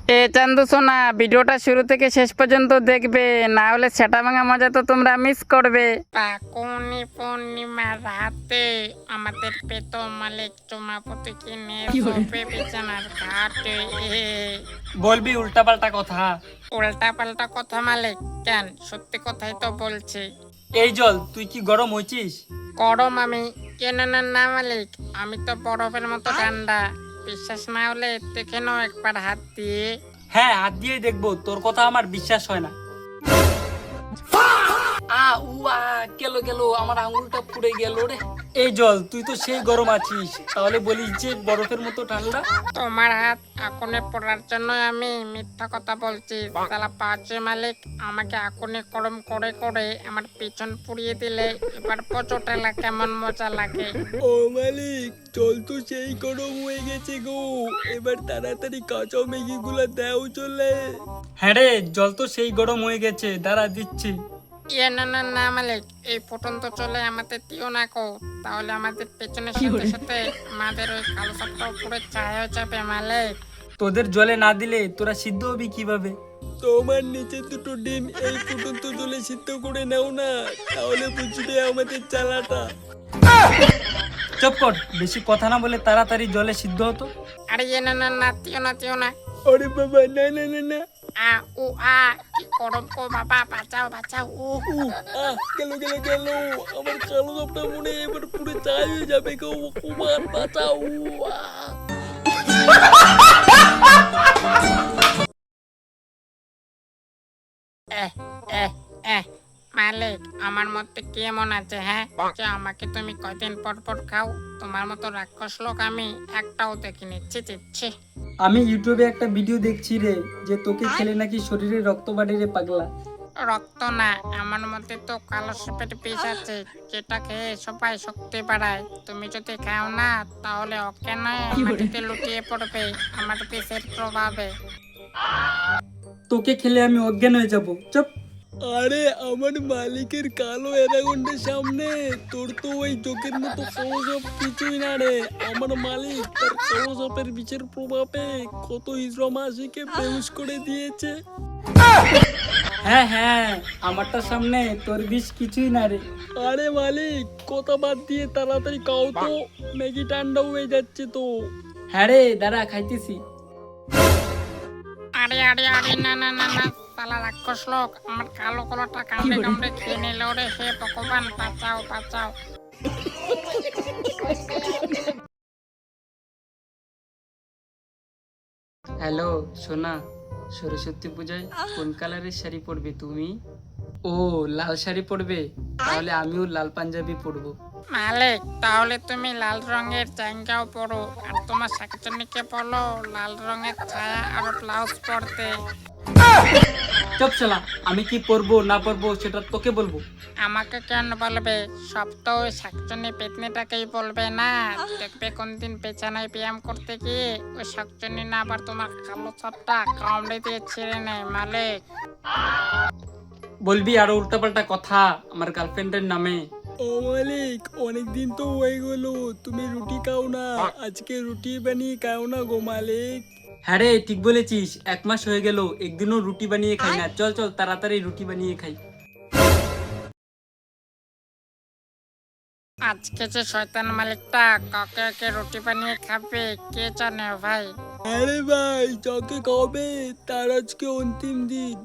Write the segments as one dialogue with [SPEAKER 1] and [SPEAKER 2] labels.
[SPEAKER 1] চান্দু সোনা, ভিডিওটা শুরু থেকে শেষ পর্যন্ত দেখবে, না হলে সেটা ভাঙা মজা তো তোমরা মিস করবে।
[SPEAKER 2] পাকুনি পূর্ণিমার রাতে আমাদের পেত মালিক চুমাপতিকে নিয়ে শোবে বিছানার ঘাটে।
[SPEAKER 3] বলবি উল্টাপাল্টা কথা।
[SPEAKER 2] উল্টা পাল্টা কথা মালিক? কেন, সত্যি কথাই তো বলছি।
[SPEAKER 3] এই জল, তুই কি গরম হয়েছিস?
[SPEAKER 2] গরম আমি? কেন না না মালিক, আমি তো বরফের মতো ঠান্ডা। বিশ্বাস না হলে দেখে নাও একবার হাত দিয়ে।
[SPEAKER 3] হ্যাঁ, হাত দিয়ে দেখবো, তোর কথা আমার বিশ্বাস হয় না। গেল গেল, আমার আঙুলটা পুড়ে গেল রে। এই জল, তুই তো সেই গরম আছিস, তাহলে বলিস যে বরফের মতো ঠান্ডা।
[SPEAKER 2] তোমার হাত আগুনে পড়ার জন্য আমি মিথ্যা কথা বলছি। শালা পাঁচে মালিক, আমাকে আগুনে গরম করে করে আমার পিছন পুড়িয়ে দিলে এবার পচোটেলা কেমন মজা লাগে।
[SPEAKER 4] ও মালিক, জল তো সেই গরম হয়ে গেছে গো, এবার তাড়াতাড়ি কাঁচা ম্যাগি গুলা দাও চলে।
[SPEAKER 3] হ্যাঁ রে, জল তো সেই গরম হয়ে গেছে, দাঁড়া দিচ্ছি।
[SPEAKER 2] না না না মালিক, এই ফুটন্ত চলে আমাদের দিও না গো, তাহলে আমাদের পেছনের সাথে সাথে আমাদের ওই কালো সাপটা উপরে ছায়া হয়ে যাবে মালিক।
[SPEAKER 3] তোদের জলে না দিলে তোরা সিদ্ধ হবি কিভাবে?
[SPEAKER 4] তোমার নিচে দুটো ডিম এই ফুটন্ত জলে সিদ্ধ করে নাও না, তাহলে বুঝবে আমাদের জ্বালাটা।
[SPEAKER 3] চুপ কর, বেশি কথা না বলে তাড়াতাড়ি জলে সিদ্ধ হতো।
[SPEAKER 2] আরে না না না, দিও না।
[SPEAKER 4] আরে বাবা, না না না না।
[SPEAKER 2] কি গরম গো বাবা, বাঁচাও বাঁচাও।
[SPEAKER 4] গেল গেল গেল, আমার কালো সাপটা মনে হয় এবার পুরো ছাই হয়ে যাবে গো, কুমার বাঁচাও।
[SPEAKER 2] মালিক, আমার মধ্যে কেমন আছে হ্যাঁ, যে আমাকে তুমি কয়দিন পর পর খাও? তোমার মতো রাক্ষস লোক আমি একটাও দেখিনি। ছি ছি ছি।
[SPEAKER 3] আমি ইউটিউবে একটা ভিডিও দেখছি রে, যে তোকে খেলে নাকি শরীরে রক্ত বাড়ে রে পাগলা।
[SPEAKER 2] রক্ত না, আমার মধ্যে তো কালো সাপের বিষ আছে, যেটা খেয়ে সবাই শক্তি বাড়ায়। তুমি যদি খাও না, তাহলে অজ্ঞান হয়ে মাটিতে লুটিয়ে পড়বে আমার বিষের প্রভাবে।
[SPEAKER 3] তোকে খেলে আমি অজ্ঞান হয়ে যাব। চুপ।
[SPEAKER 4] আরে আমার মালিকের কালো অ্যানাকোন্ডার সামনে তোর তো ওই চোখের মতো কালো সাপ কিছুই না রে। আমার মালিক তার কালো সাপের বিষের প্রভাবে কত হিজড়া মাসিকে বেহুশ করে দিয়েছে।
[SPEAKER 3] হ্যাঁ হ্যাঁ, আমারটার সামনে তোর বিষ কিছুই না রে।
[SPEAKER 4] আরে মালিক, কথা বাদ দিয়ে তাড়াতাড়ি খাও তো, ম্যাগি ঠান্ডা হয়ে যাচ্ছে তো।
[SPEAKER 3] হ্যাঁ রে, দাঁড়া খাইতেছি।
[SPEAKER 2] আরে আরে আরে, না না না না, শালা রাক্ষস লোক আমার কালো কলাটা কামড়ে কামড়ে খেয়ে নিল রে। হে ভগবান, বাঁচাও বাঁচাও।
[SPEAKER 3] হ্যালো সোনা, সরস্বতী পূজায় কোন কালারের শাড়ি পরবে তুমি? ও, লাল শাড়ি পরবে? তাহলে আমিও লাল পাঞ্জাবি পরবো।
[SPEAKER 2] মালিক, তাহলে তুমি লাল রঙের জাঙ্গাও পরো, আর তোমার শাকচুন্নিকে বলো লাল রঙের ছায়া আর ব্লাউজ পরতে।
[SPEAKER 3] চুপ শালা, আমি কি পরবো না পরবো সেটা তোকে বলবো।
[SPEAKER 2] আমাকে কেন বলবে? সব তো ওই শাকচুন্নি পেতনিটাকেই বলবে না। দেখবে কোনদিন পেছানায় ব্যায়াম করতে গিয়ে ওই শাকচুন্নি না আবার তোমার কালো সাপটা কামড়ে দিয়ে ছিঁড়ে নেয় মালিক।
[SPEAKER 3] বলবি আরো উল্টাপাল্টা কথা আমার গার্লফ্রেন্ডের নামে।
[SPEAKER 4] ও মালিক, অনেকদিন তো হয়ে গেল তুমি রুটি খাও না, আজকে রুটি বানিয়ে খাও না গো মালিক।
[SPEAKER 3] হ্যাঁ রে, ঠিক বলেছিস, 1 মাস হয়ে গেল একদিনও রুটি বানিয়ে খাই না। চল চল তাড়াতাড়ি রুটি বানিয়ে খাই।
[SPEAKER 2] আজকে যে শয়তান মালিকটা কাকে কাকে রুটি বানিয়ে খাবে কে জানে ভাই।
[SPEAKER 4] আরে ভাই, যাকে খাবে তার আজকে অন্তিম দিন।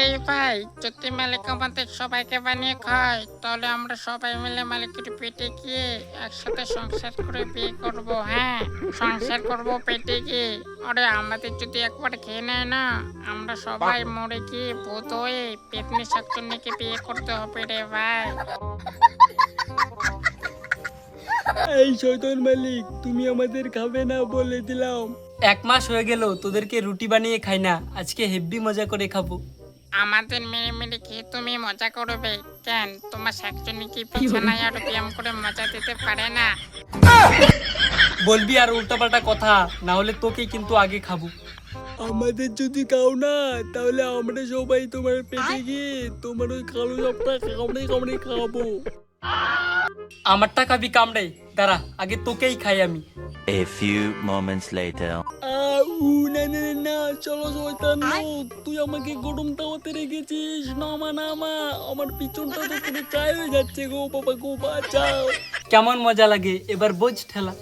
[SPEAKER 2] এই ভাই, যদি মালিক আমাদের সবাইকে বানিয়ে খায়, তাহলে আমরা সবাই মিলে মালিকের পেটে গিয়ে একসাথে সংসার করে বিয়ে করব। হ্যাঁ, সংসার করব পেটে গিয়ে। আরে আমাদের যদি একবার খেয়ে নেয় না, আমরা সবাই মরে গিয়ে ভূত হয়ে পেতনি শাকচুন্নিকে বিয়ে করতে হবে রে ভাই।
[SPEAKER 4] এই শয়তান মালিক, তুমি আমাদের খাবে না বলে দিলাম।
[SPEAKER 3] 1 মাস হয়ে গেল তোদেরকে রুটি বানিয়ে খাই না, আজকে হেব্বি মজা করে খাবো।
[SPEAKER 2] আমাদের মেরে মেরে খেয়ে তুমি মজা করবে কেন? তোমার শাকচুন্নি কি বিছানায় আর ব্যায়াম করে মজা দিতে পারে না?
[SPEAKER 3] বলবি আর উল্টাপাল্টা কথা, না হলে তোকে কিন্তু আগে খাবো।
[SPEAKER 4] আমাদের যদি খাও না, তাহলে আমরা সবাই তোমার পেটে গিয়ে তোমার ওই কালো সাপটা কামড়ে কামড়ে খাবো।
[SPEAKER 3] আমারটা খাবি কামড়ে? দাঁড়া, আগে তোকেই খাই আমি।
[SPEAKER 5] A few moments later.
[SPEAKER 4] না না না, চলো শয়তান লোক, তুই আমাকে গরম তাওয়াতে রেখেছিস। নামা নামা, আমার পিছনটা তো পুরো চাই হয়ে যাচ্ছে গো বাবা গো, বাঁচাও।
[SPEAKER 3] কেমন মজা লাগে, এবার বোঝ ঠেলা।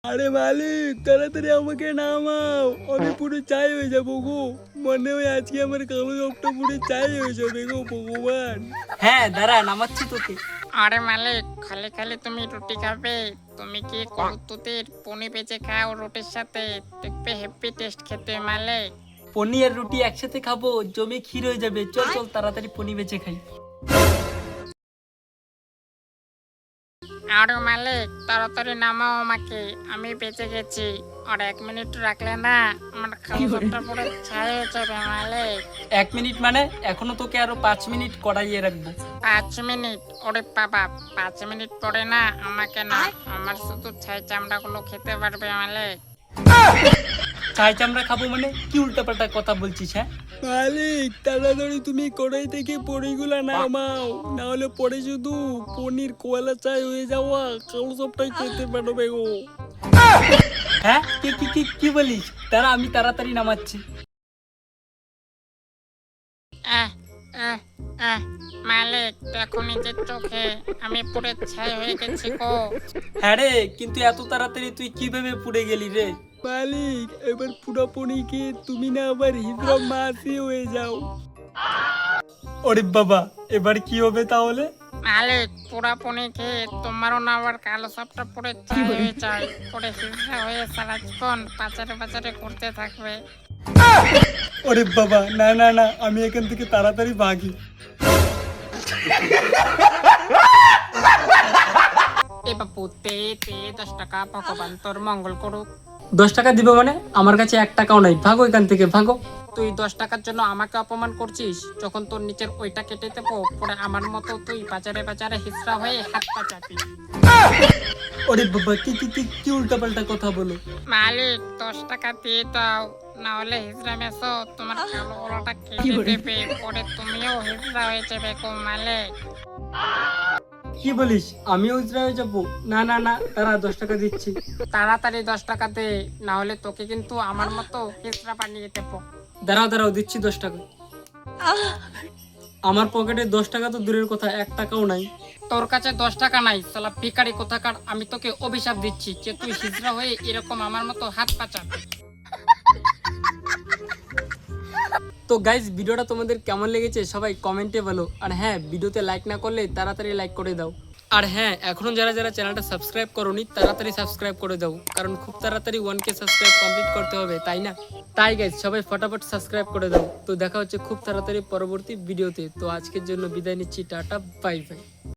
[SPEAKER 4] আরে মালিক তাড়াতাড়ি আমাকে নামাও, আমি পুরো চাই হয়ে যাবো গো। মনে হয় আজকে আমার কালো জবটা পুরো চাই হয়ে যাবে গো ভগবান।
[SPEAKER 3] হ্যাঁ দাঁড়া, নামাচ্ছি তোকে।
[SPEAKER 2] আরে মালিক, খালি খালি তুমি রুটি খাবে? তুমি কি কলতুতির পনি বেচে খাও রুটির সাথে? দেখবে হ্যাপি টেস্ট খেতে মালিক।
[SPEAKER 3] পনির আর রুটি একসাথে খাবো, জমে ক্ষীর হয়ে যাবে। চল চল তাড়াতাড়ি পনি বেচে খাই।
[SPEAKER 2] আরে মালিক, তাড়াতাড়ি নামাও আমাকে, আমি বেঁচে গেছি। আর 1 মিনিট রাখলে না আমার খাবারটা পুরো ছাই হয়ে যাবে মালিক।
[SPEAKER 3] 1 মিনিট মানে? এখনো তোকে আরো 5 মিনিট কড়াইয়ে রাখবো।
[SPEAKER 2] 5 মিনিট? ওরে বাবা, 5 মিনিট পরে না আমাকে না, আমার শুধু ছাই চামড়াগুলো খেতে পারবে মালিক।
[SPEAKER 3] চাই চামড়া খাবো মানে? কি উল্টাপাল্টা কথা বলছিস? হ্যাঁ
[SPEAKER 4] মালিক তাড়াতাড়ি তুমি কড়াই থেকে পনিরগুলা নামাও, না হলে পরে শুধু পনির কোয়ালা চাই হয়ে যাওয়া কালো সবটাই খেতে পারবে গো।
[SPEAKER 3] হ্যাঁ, কি কি কি কি বলিস? দাঁড়া, আমি তাড়াতাড়ি নামাচ্ছি।
[SPEAKER 2] আহ আহ আহ মালিক, দেখো নিজের চোখে আমি পুরো ছাই হয়ে গেছি গো।
[SPEAKER 3] হ্যাঁ রে, কিন্তু এত তাড়াতাড়ি তুই কিভাবে পুড়ে গেলি রে?
[SPEAKER 4] মালিক এবার পুরো পনিরকে তুমি না আবার হিজড়া মাসি হয়ে যাও।
[SPEAKER 3] ওরে বাবা, এবার কি হবে তাহলে?
[SPEAKER 2] মালিক, পুরা পনি খেয়ে তোমারও না আবার কালো সবটা পুরো ছাই হয়ে যায়, পুরো হিংসা হয়ে সারা জীবন পাচারে পাচারে করতে থাকবে।
[SPEAKER 3] ওরে বাবা, না না না, আমি এখান থেকে তাড়াতাড়ি ভাগি।
[SPEAKER 2] এ বাপু, তে 10 টাকা, ভগবান তোর মঙ্গল করুক।
[SPEAKER 3] 10 টাকা দিব মানে? আমার কাছে 1 টাকাও নাই, ভাগো এখান থেকে, ভাগো।
[SPEAKER 2] তুই 10 টাকার জন্য আমাকে অপমান করছিস? যখন তোর নিচের ওইটা কেটে দেবো, পরে আমার মতো তুই বাজারে বাজারে হিসরা হয়ে হাত পা চাপি।
[SPEAKER 3] ওরে বাবা, কি কি কি কি উল্টাপাল্টা কথা বলো?
[SPEAKER 2] মালিক 10 টাকা দিয়ে দাও, না হলে হিজড়া মেসো তোমার কালো গলাটা কেটে দেবে, পরে তুমিও হিজড়া হয়ে যাবে গো মালিক।
[SPEAKER 3] কি বলিস? আমিও উজরা হয়ে যাবো? না না না, তারা 10 টাকা দিচ্ছি।
[SPEAKER 2] তাড়াতাড়ি 10 টাকা দে, না হলে তোকে কিন্তু আমার মতো হিজড়া বানিয়ে দেবো।
[SPEAKER 3] দাঁড়াও দাঁড়াও, দিচ্ছি 10 টাকা। আমার পকেটে 10 টাকা তো দূরের কথা, 1 টাকাও নাই।
[SPEAKER 2] তোর কাছে 10 টাকা নাই, শালা ভিখারি কোথাকার। আমি তোকে অভিশাপ দিচ্ছি যে তুই হিজড়া হয়ে এরকম আমার মতো হাত পা চাপবি।
[SPEAKER 3] তো গাইজ, ভিডিওটা তোমাদের কেমন লেগেছে সবাই কমেন্টে বলো। আর হ্যাঁ, ভিডিওতে লাইক না করলে তাড়াতাড়ি লাইক করে দাও। আর হ্যাঁ, এখনো যারা যারা চ্যানেলটা সাবস্ক্রাইব করোনি তাড়াতাড়ি সাবস্ক্রাইব করে দাও, কারণ খুব তাড়াতাড়ি 1K সাবস্ক্রাইব কমপ্লিট করতে হবে, তাই না? তাই গাইজ, সবাই ফটাফট সাবস্ক্রাইব করে দাও। তো দেখা হচ্ছে খুব তাড়াতাড়ি পরবর্তী ভিডিওতে। তো আজকের জন্য বিদায় নিচ্ছি, টাটা বাই বাই।